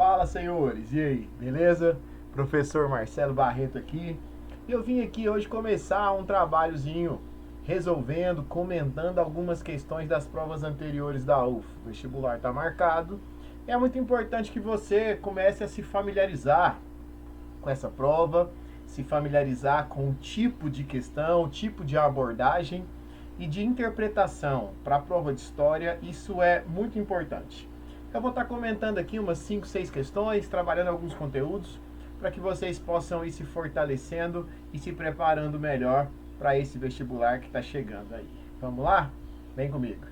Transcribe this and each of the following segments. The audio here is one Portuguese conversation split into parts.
Fala, senhores, e aí, beleza? Professor Marcelo Barreto aqui. E eu vim aqui hoje começar um trabalhozinho resolvendo, comentando algumas questões das provas anteriores da UF. O vestibular está marcado. É muito importante que você comece a se familiarizar com essa prova, se familiarizar com o tipo de questão, o tipo de abordagem e de interpretação para a prova de história. Isso é muito importante. Eu vou estar comentando aqui umas 5, 6 questões, trabalhando alguns conteúdos, para que vocês possam ir se fortalecendo e se preparando melhor para esse vestibular que está chegando aí. Vamos lá? Vem comigo.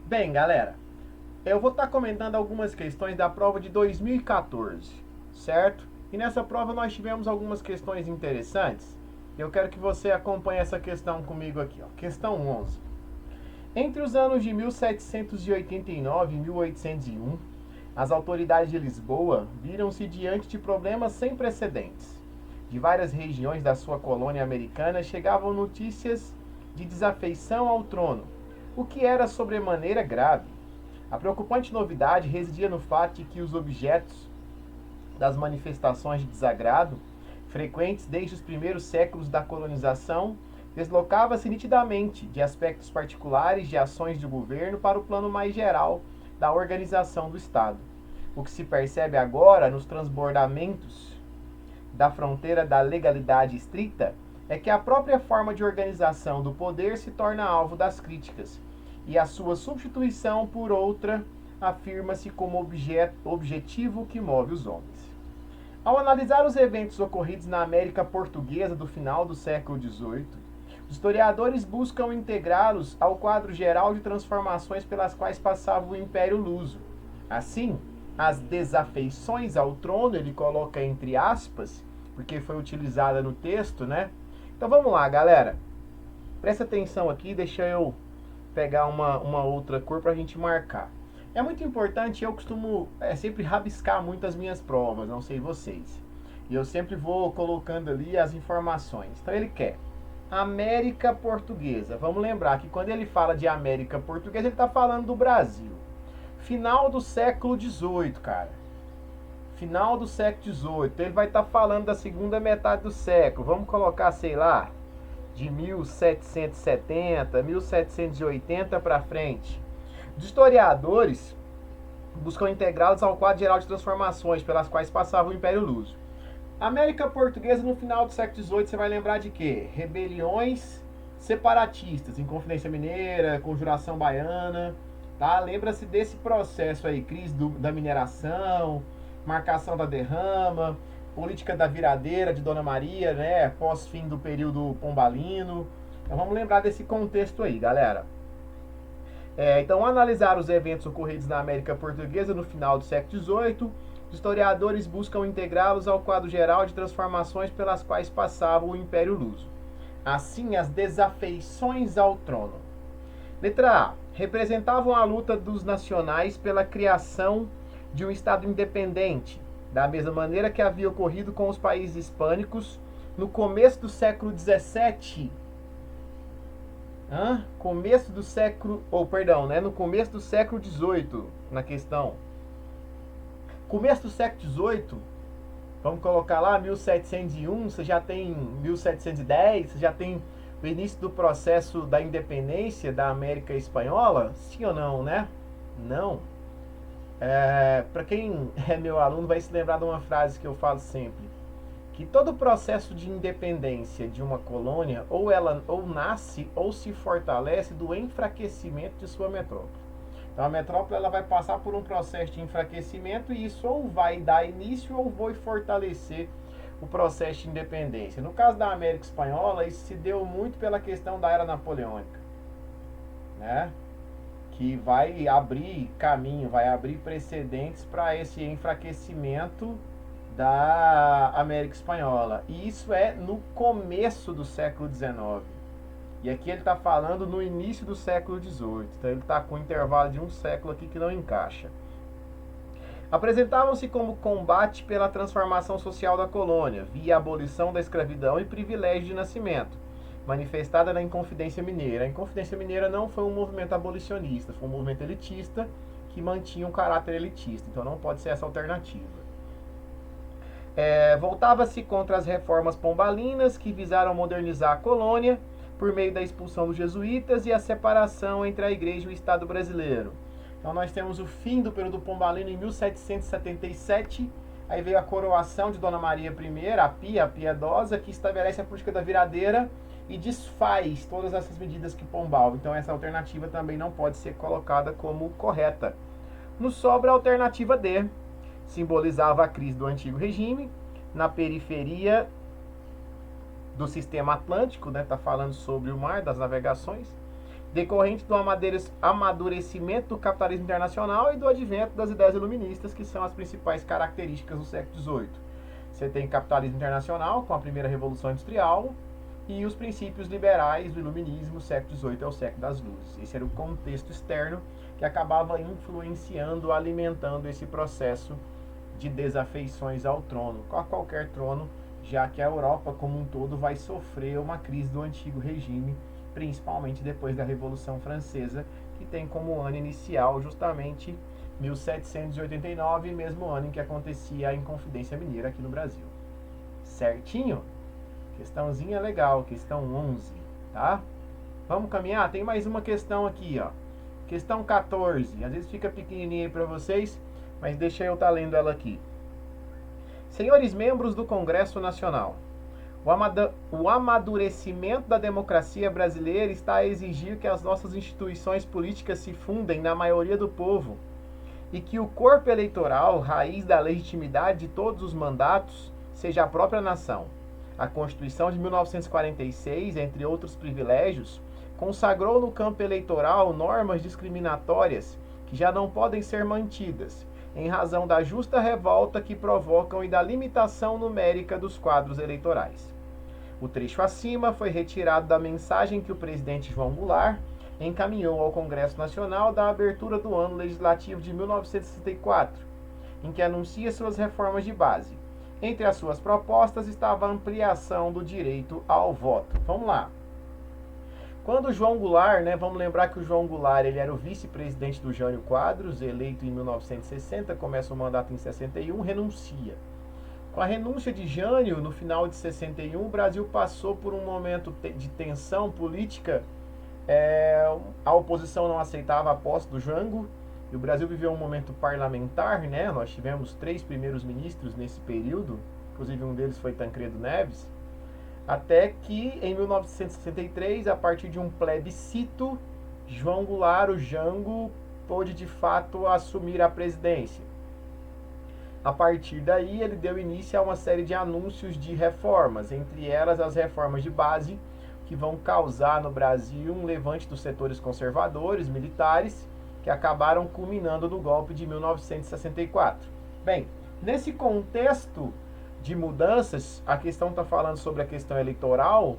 Bem, galera, eu vou estar comentando algumas questões da prova de 2014, certo? E nessa prova nós tivemos algumas questões interessantes. Eu quero que você acompanhe essa questão comigo aqui, ó. Questão 11. Entre os anos de 1789 e 1801, as autoridades de Lisboa viram-se diante de problemas sem precedentes. De várias regiões da sua colônia americana chegavam notícias de desafeição ao trono, o que era sobremaneira grave. A preocupante novidade residia no fato de que os objetos das manifestações de desagrado, frequentes desde os primeiros séculos da colonização, deslocava-se nitidamente de aspectos particulares de ações de governo para o plano mais geral da organização do Estado. O que se percebe agora nos transbordamentos da fronteira da legalidade estrita é que a própria forma de organização do poder se torna alvo das críticas, e a sua substituição por outra afirma-se como objetivo que move os homens. Ao analisar os eventos ocorridos na América Portuguesa do final do século XVIII, os historiadores buscam integrá-los ao quadro geral de transformações pelas quais passava o Império Luso. Assim, as desafeições ao trono, ele coloca entre aspas, porque foi utilizada no texto, né? Então vamos lá, galera. Presta atenção aqui, deixa eu pegar uma outra cor para a gente marcar. É muito importante, eu costumo sempre rabiscar muito as minhas provas, não sei vocês. E eu sempre vou colocando ali as informações. Então ele quer América Portuguesa. Vamos lembrar que quando ele fala de América Portuguesa, ele está falando do Brasil. Final do século XVIII, cara. Final do século XVIII. Então ele vai estar falando da segunda metade do século. Vamos colocar, sei lá, de 1770, 1780 para frente. Os historiadores buscam integrá-los ao quadro geral de transformações pelas quais passava o Império Luso. A América Portuguesa, no final do século XVIII, você vai lembrar de quê? Rebeliões separatistas, Inconfidência Mineira, Conjuração Baiana, tá? Lembra-se desse processo aí, crise da mineração, marcação da derrama, política da viradeira de Dona Maria, né? Pós-fim do período pombalino. Então vamos lembrar desse contexto aí, galera. Então, analisar os eventos ocorridos na América Portuguesa no final do século XVIII, os historiadores buscam integrá-los ao quadro geral de transformações pelas quais passava o Império Luso. Assim, as desafeições ao trono. Letra A. Representavam a luta dos nacionais pela criação de um Estado independente, da mesma maneira que havia ocorrido com os países hispânicos no começo do século XVII. No começo do século XVIII, na questão. Começo do século XVIII, vamos colocar lá 1701, você já tem 1710, você já tem o início do processo da independência da América Espanhola? Sim ou não, né? Não. Para quem é meu aluno vai se lembrar de uma frase que eu falo sempre, que todo processo de independência de uma colônia, ou nasce ou se fortalece do enfraquecimento de sua metrópole. Então a metrópole ela vai passar por um processo de enfraquecimento e isso ou vai dar início ou vai fortalecer o processo de independência. No caso da América Espanhola, isso se deu muito pela questão da Era Napoleônica, né? Que vai abrir caminho, vai abrir precedentes para esse enfraquecimento da América Espanhola. E isso é no começo do século XIX. E aqui ele está falando no início do século XVIII. Então ele está com um intervalo de um século aqui que não encaixa. Apresentavam-se como combate pela transformação social da colônia, via abolição da escravidão e privilégio de nascimento, manifestada na Inconfidência Mineira. A Inconfidência Mineira não foi um movimento abolicionista, foi um movimento elitista que mantinha um caráter elitista, então não pode ser essa alternativa. Voltava-se contra as reformas pombalinas que visaram modernizar a colônia por meio da expulsão dos jesuítas e a separação entre a Igreja e o Estado brasileiro. Então nós temos o fim do período pombalino em 1777, aí veio a coroação de Dona Maria I, a piedosa, que estabelece a política da viradeira e desfaz todas essas medidas que Pombal. Então essa alternativa também não pode ser colocada como correta. Nos sobra a alternativa D, simbolizava a crise do antigo regime, na periferia do sistema atlântico, né? Tá falando sobre o mar, das navegações, decorrente do amadurecimento do capitalismo internacional e do advento das ideias iluministas, que são as principais características do século XVIII. Você tem capitalismo internacional, com a primeira revolução industrial, e os princípios liberais do iluminismo, o século XVIII é o século das luzes. Esse era o contexto externo que acabava influenciando, alimentando esse processo de desafeições ao trono, a qualquer trono, já que a Europa como um todo vai sofrer uma crise do antigo regime, principalmente depois da Revolução Francesa, que tem como ano inicial justamente 1789, mesmo ano em que acontecia a Inconfidência Mineira aqui no Brasil. Certinho? Questãozinha legal, questão 11, tá? Vamos caminhar? Tem mais uma questão aqui, ó. Questão 14, às vezes fica pequenininha aí para vocês, mas deixa eu estar lendo ela aqui. Senhores membros do Congresso Nacional, o amadurecimento da democracia brasileira está a exigir que as nossas instituições políticas se fundem na maioria do povo e que o corpo eleitoral, raiz da legitimidade de todos os mandatos, seja a própria nação. A Constituição de 1946, entre outros privilégios, consagrou no campo eleitoral normas discriminatórias que já não podem ser mantidas, em razão da justa revolta que provocam e da limitação numérica dos quadros eleitorais. O trecho acima foi retirado da mensagem que o presidente João Goulart encaminhou ao Congresso Nacional da abertura do ano legislativo de 1964, em que anuncia suas reformas de base. Entre as suas propostas estava a ampliação do direito ao voto. Vamos lá. Quando João Goulart, vamos lembrar que o João Goulart ele era o vice-presidente do Jânio Quadros, eleito em 1960, começa o mandato em 61, renuncia. Com a renúncia de Jânio, no final de 61, o Brasil passou por um momento de tensão política. A oposição não aceitava a posse do Jango, e o Brasil viveu um momento parlamentar, Nós tivemos 3 primeiros ministros nesse período, inclusive um deles foi Tancredo Neves, até que em 1963, a partir de um plebiscito, João Goulart, o Jango, pôde de fato assumir a presidência. A partir daí, ele deu início a uma série de anúncios de reformas, entre elas as reformas de base, que vão causar no Brasil um levante dos setores conservadores, militares, que acabaram culminando no golpe de 1964. Bem, nesse contexto de mudanças, a questão está falando sobre a questão eleitoral,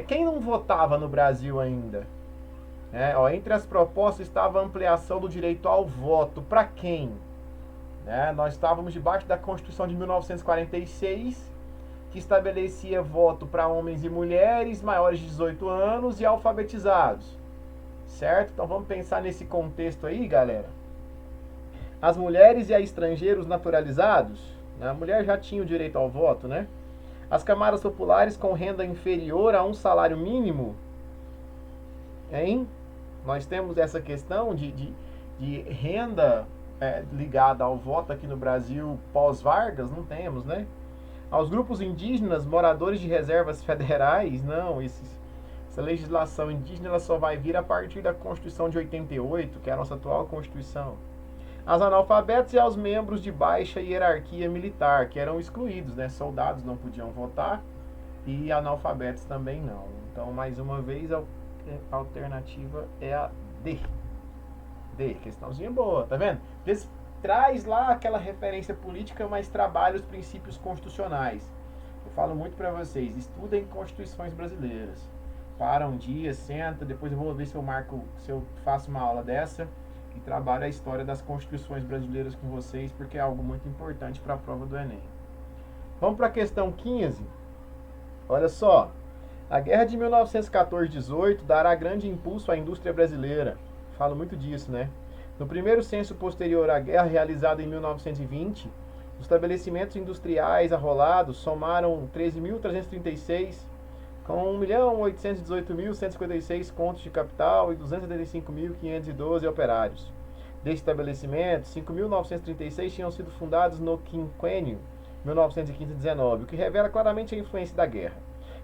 Quem não votava no Brasil ainda? Entre as propostas estava a ampliação do direito ao voto. Para quem? Nós estávamos debaixo da Constituição de 1946, que estabelecia voto para homens e mulheres maiores de 18 anos e alfabetizados. Certo? Então vamos pensar nesse contexto aí, galera. As mulheres e a estrangeiros naturalizados, a mulher já tinha o direito ao voto, As camadas populares com renda inferior a um salário mínimo, Nós temos essa questão de renda ligada ao voto aqui no Brasil pós-Vargas, não temos, Aos grupos indígenas, moradores de reservas federais, não, essa legislação indígena ela só vai vir a partir da Constituição de 88, que é a nossa atual Constituição. Aos analfabetos e aos membros de baixa hierarquia militar, que eram excluídos, Soldados não podiam votar e analfabetos também não. Então, mais uma vez, a alternativa é a D. D, questãozinha boa, tá vendo? Traz lá aquela referência política, mas trabalha os princípios constitucionais. Eu falo muito para vocês, estudem constituições brasileiras. Para um dia, senta, depois eu vou ver se eu faço uma aula dessa e trabalho a história das constituições brasileiras com vocês, porque é algo muito importante para a prova do Enem. Vamos para a questão 15. Olha só. A guerra de 1914-18 dará grande impulso à indústria brasileira. Falo muito disso, né? No primeiro censo posterior à guerra, realizado em 1920, os estabelecimentos industriais arrolados somaram 13.336, com 1.818.156 contos de capital e 275.512 operários. Destes estabelecimentos, 5.936 tinham sido fundados no quinquênio 1915-19, o que revela claramente a influência da guerra.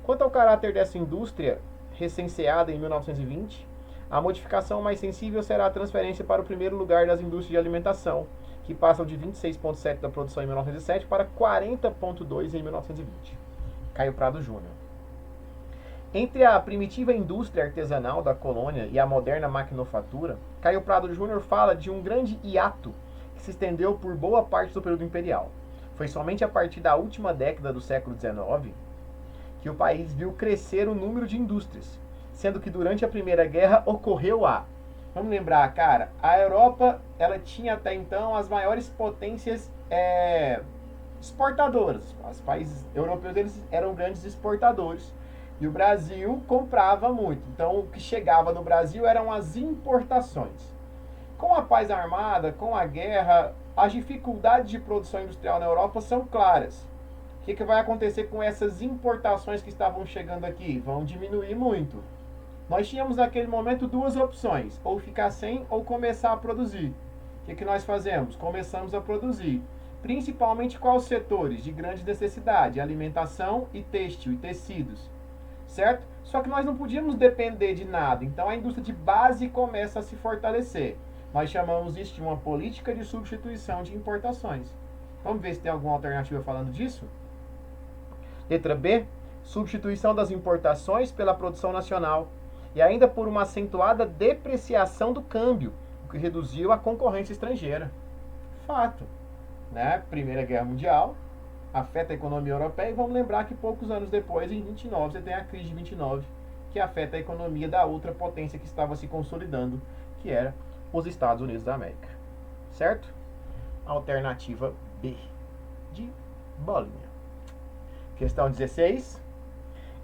Quanto ao caráter dessa indústria, recenseada em 1920, a modificação mais sensível será a transferência para o primeiro lugar das indústrias de alimentação, que passam de 26,7% da produção em 1907 para 40,2% em 1920. Caio Prado Júnior. Entre a primitiva indústria artesanal da colônia e a moderna maquinofatura, Caio Prado Júnior fala de um grande hiato que se estendeu por boa parte do período imperial. Foi somente a partir da última década do século XIX que o país viu crescer o número de indústrias, sendo que durante a Primeira Guerra ocorreu vamos lembrar, cara, a Europa, ela tinha até então as maiores potências exportadoras. Os países europeus, eles eram grandes exportadores. E o Brasil comprava muito. Então, o que chegava no Brasil eram as importações. Com a paz armada, com a guerra, as dificuldades de produção industrial na Europa são claras. O que vai acontecer com essas importações que estavam chegando aqui? Vão diminuir muito. Nós tínhamos naquele momento duas opções, ou ficar sem ou começar a produzir. O que nós fazemos? Começamos a produzir. Principalmente quais setores de grande necessidade? Alimentação e têxtil e tecidos. Certo? Só que nós não podíamos depender de nada. Então a indústria de base começa a se fortalecer. Nós chamamos isso de uma política de substituição de importações. Vamos ver se tem alguma alternativa falando disso? Letra B. Substituição das importações pela produção nacional. E ainda por uma acentuada depreciação do câmbio, o que reduziu a concorrência estrangeira. Fato. Né? Primeira Guerra Mundial afeta a economia europeia, e vamos lembrar que poucos anos depois, em 29, você tem a crise de 29, que afeta a economia da outra potência que estava se consolidando, que era os Estados Unidos da América. Certo? Alternativa B, de bolinha. Questão 16.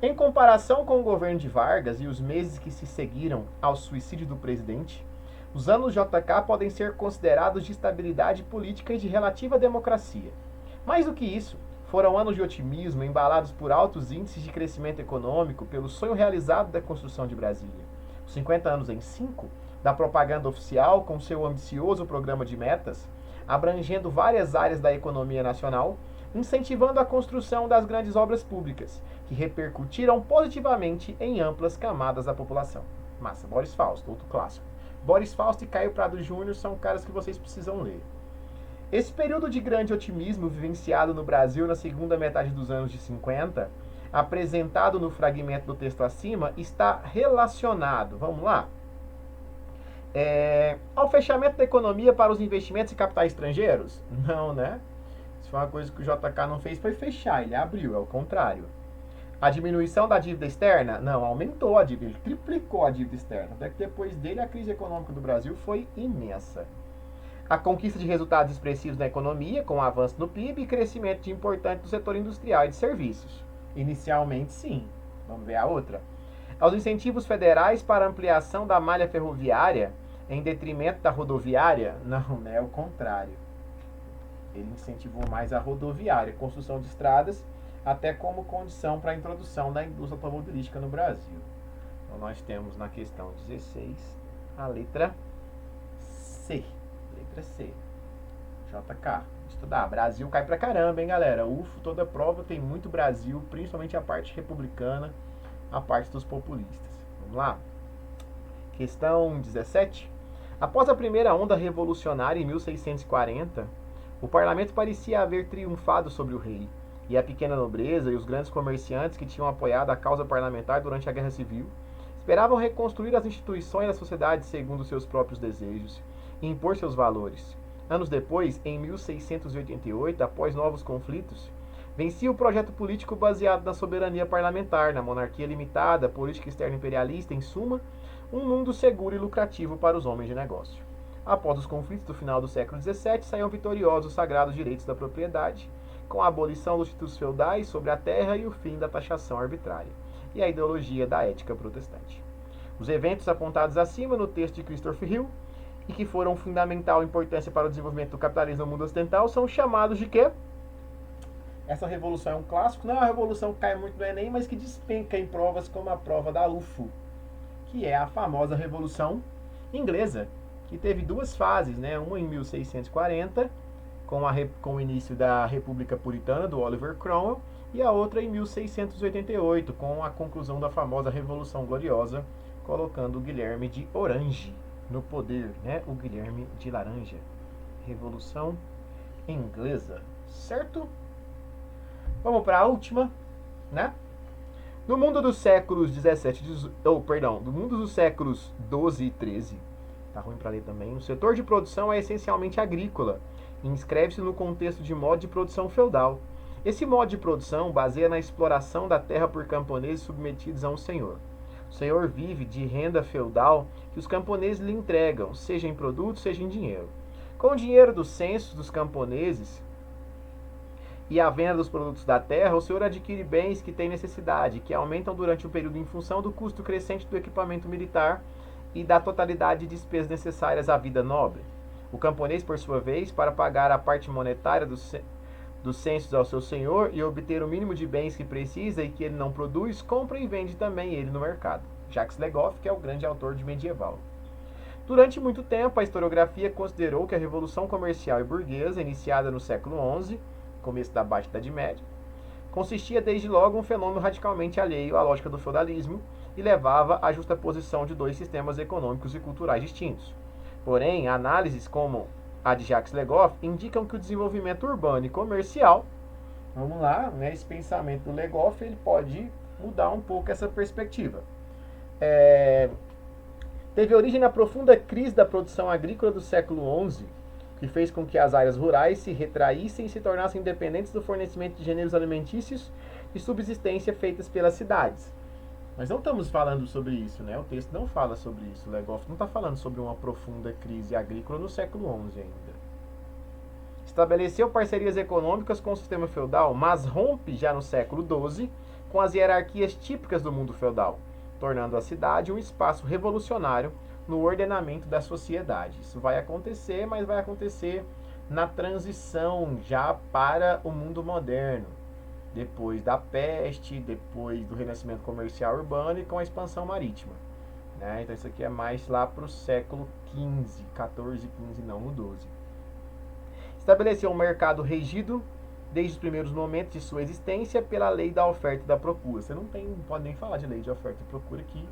Em comparação com o governo de Vargas e os meses que se seguiram ao suicídio do presidente, os anos JK podem ser considerados de estabilidade política e de relativa democracia. Mais do que isso, foram anos de otimismo embalados por altos índices de crescimento econômico pelo sonho realizado da construção de Brasília. Os 50 anos em 5, da propaganda oficial com seu ambicioso programa de metas, abrangendo várias áreas da economia nacional, incentivando a construção das grandes obras públicas, que repercutiram positivamente em amplas camadas da população. Massa, Boris Fausto, outro clássico. Boris Fausto e Caio Prado Júnior são caras que vocês precisam ler. Esse período de grande otimismo vivenciado no Brasil na segunda metade dos anos de 50, apresentado no fragmento do texto acima, está relacionado, vamos lá, ao fechamento da economia para os investimentos e capitais estrangeiros? Não, né? Isso foi uma coisa que o JK não fez, foi fechar, ele abriu, é o contrário. A diminuição da dívida externa? Não, aumentou a dívida, ele triplicou a dívida externa, até que depois dele a crise econômica do Brasil foi imensa. A conquista de resultados expressivos na economia, com o avanço no PIB e crescimento importante do setor industrial e de serviços. Inicialmente, sim. Vamos ver a outra. Aos incentivos federais para ampliação da malha ferroviária em detrimento da rodoviária? Não, é o contrário. Ele incentivou mais a rodoviária, construção de estradas, até como condição para a introdução da indústria automobilística no Brasil. Então, nós temos na questão 16 a letra C. Letra C. JK. Estudar. Brasil cai pra caramba, hein, galera? UFO, toda prova tem muito Brasil, principalmente a parte republicana, a parte dos populistas. Vamos lá? Questão 17. Após a primeira onda revolucionária em 1640, o parlamento parecia haver triunfado sobre o rei, e a pequena nobreza e os grandes comerciantes que tinham apoiado a causa parlamentar durante a Guerra Civil esperavam reconstruir as instituições da sociedade segundo seus próprios desejos e impor seus valores. Anos depois, em 1688, após novos conflitos, vencia o projeto político baseado na soberania parlamentar, na monarquia limitada, política externa imperialista, em suma, um mundo seguro e lucrativo para os homens de negócio. Após os conflitos do final do século XVII, saíram vitoriosos os sagrados direitos da propriedade, com a abolição dos títulos feudais sobre a terra e o fim da taxação arbitrária. e a ideologia da ética protestante. Os eventos apontados acima no texto de Christopher Hill e que foram fundamental importância para o desenvolvimento do capitalismo no mundo ocidental são chamados de quê? Essa revolução é um clássico, não é uma revolução que cai muito no Enem, mas que despenca em provas como a prova da UFO, que é a famosa Revolução Inglesa, que teve duas fases, né? Uma em 1640, com o início da República Puritana, do Oliver Cromwell, e a outra em 1688, com a conclusão da famosa Revolução Gloriosa, colocando o Guilherme de Orange no poder, né? O Guilherme de Laranja. Revolução Inglesa, certo? Vamos para a última, né? No mundo dos séculos 17, do mundo dos séculos 12 e 13, tá ruim para ler também, o setor de produção é essencialmente agrícola e inscreve-se no contexto de modo de produção feudal. Esse modo de produção baseia na exploração da terra por camponeses submetidos a um senhor. O senhor vive de renda feudal que os camponeses lhe entregam, seja em produtos, seja em dinheiro. Com o dinheiro dos censos dos camponeses e a venda dos produtos da terra, o senhor adquire bens que têm necessidade, que aumentam durante o período em função do custo crescente do equipamento militar e da totalidade de despesas necessárias à vida nobre. O camponês, por sua vez, para pagar a parte monetária dos censos ao seu senhor e obter o mínimo de bens que precisa e que ele não produz, compra e vende também ele no mercado. Jacques Legoff, que é o grande autor de Medieval. Durante muito tempo, a historiografia considerou que a Revolução Comercial e Burguesa, iniciada no século XI, começo da Baixa Idade Média, consistia desde logo um fenômeno radicalmente alheio à lógica do feudalismo e levava à justaposição de dois sistemas econômicos e culturais distintos. Porém, análises como a de Jacques Legoff indicam que o desenvolvimento urbano e comercial, vamos lá, né, esse pensamento do Legoff ele pode mudar um pouco essa perspectiva. Teve origem na profunda crise da produção agrícola do século XI, que fez com que as áreas rurais se retraíssem e se tornassem dependentes do fornecimento de gêneros alimentícios e subsistência feitas pelas cidades. Mas não estamos falando sobre isso, né? O texto não fala sobre isso. O Legoff não está falando sobre uma profunda crise agrícola no século XI ainda. Estabeleceu parcerias econômicas com o sistema feudal, mas rompe já no século XII com as hierarquias típicas do mundo feudal, tornando a cidade um espaço revolucionário no ordenamento da sociedade. Isso vai acontecer, mas vai acontecer na transição já para o mundo moderno. Depois da peste, depois do renascimento comercial urbano e com a expansão marítima. Né? Então isso aqui é mais lá para o século XV, 14, 15, não no 12. Estabeleceu um mercado regido desde os primeiros momentos de sua existência pela lei da oferta e da procura. Você não pode nem falar de lei de oferta e procura aqui.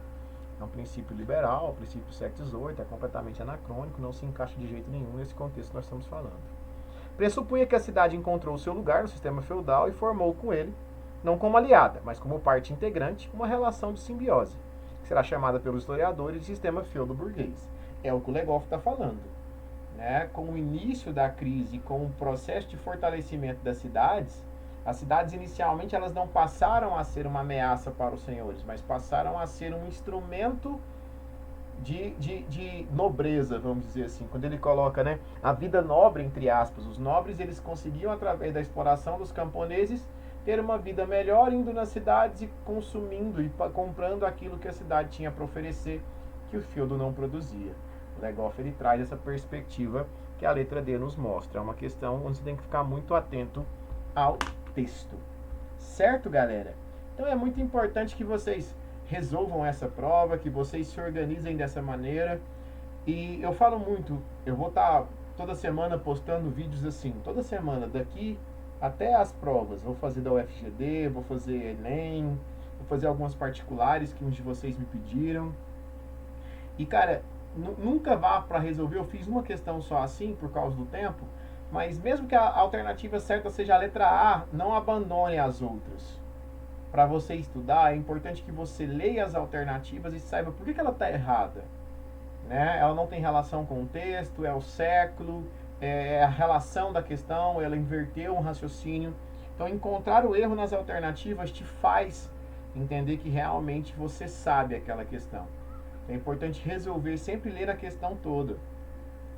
É um princípio liberal, o princípio do século XVIII, é completamente anacrônico, não se encaixa de jeito nenhum nesse contexto que nós estamos falando. Pressupunha que a cidade encontrou seu lugar no sistema feudal e formou com ele, não como aliada, mas como parte integrante, uma relação de simbiose, que será chamada pelos historiadores de sistema feudo-burguês. É o que o Legoff está falando. Né? Com o início da crise, com o processo de fortalecimento das cidades, as cidades inicialmente elas não passaram a ser uma ameaça para os senhores, mas passaram a ser um instrumento de nobreza, vamos dizer assim. Quando ele coloca, né, a vida nobre, entre aspas, os nobres eles conseguiam, através da exploração dos camponeses, ter uma vida melhor indo nas cidades e consumindo e comprando aquilo que a cidade tinha para oferecer, que o feudo não produzia. O Legoff ele traz essa perspectiva que a letra D nos mostra. É uma questão onde você tem que ficar muito atento ao texto. Certo, galera? Então é muito importante que vocês resolvam essa prova, que vocês se organizem dessa maneira. E eu falo muito, eu vou estar toda semana postando vídeos assim, toda semana, daqui até as provas. Vou fazer da UFGD, vou fazer Enem, vou fazer algumas particulares que uns de vocês me pediram. E cara, nunca vá para resolver, eu fiz uma questão só assim, por causa do tempo, mas mesmo que a alternativa certa seja a letra A, não abandone as outras. Para você estudar, é importante que você leia as alternativas e saiba por que ela está errada. Né? Ela não tem relação com o texto, é o século, é a relação da questão, ela inverteu um raciocínio. Então, encontrar o erro nas alternativas te faz entender que realmente você sabe aquela questão. É importante resolver, sempre ler a questão toda,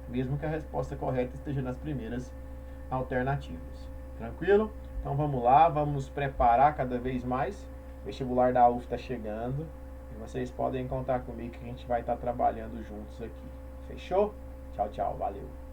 mesmo que a resposta correta esteja nas primeiras alternativas. Tranquilo? Então vamos lá, vamos nos preparar cada vez mais O vestibular da UF está chegando e vocês podem contar comigo que a gente vai estar trabalhando juntos aqui. Fechou? Tchau, tchau. Valeu.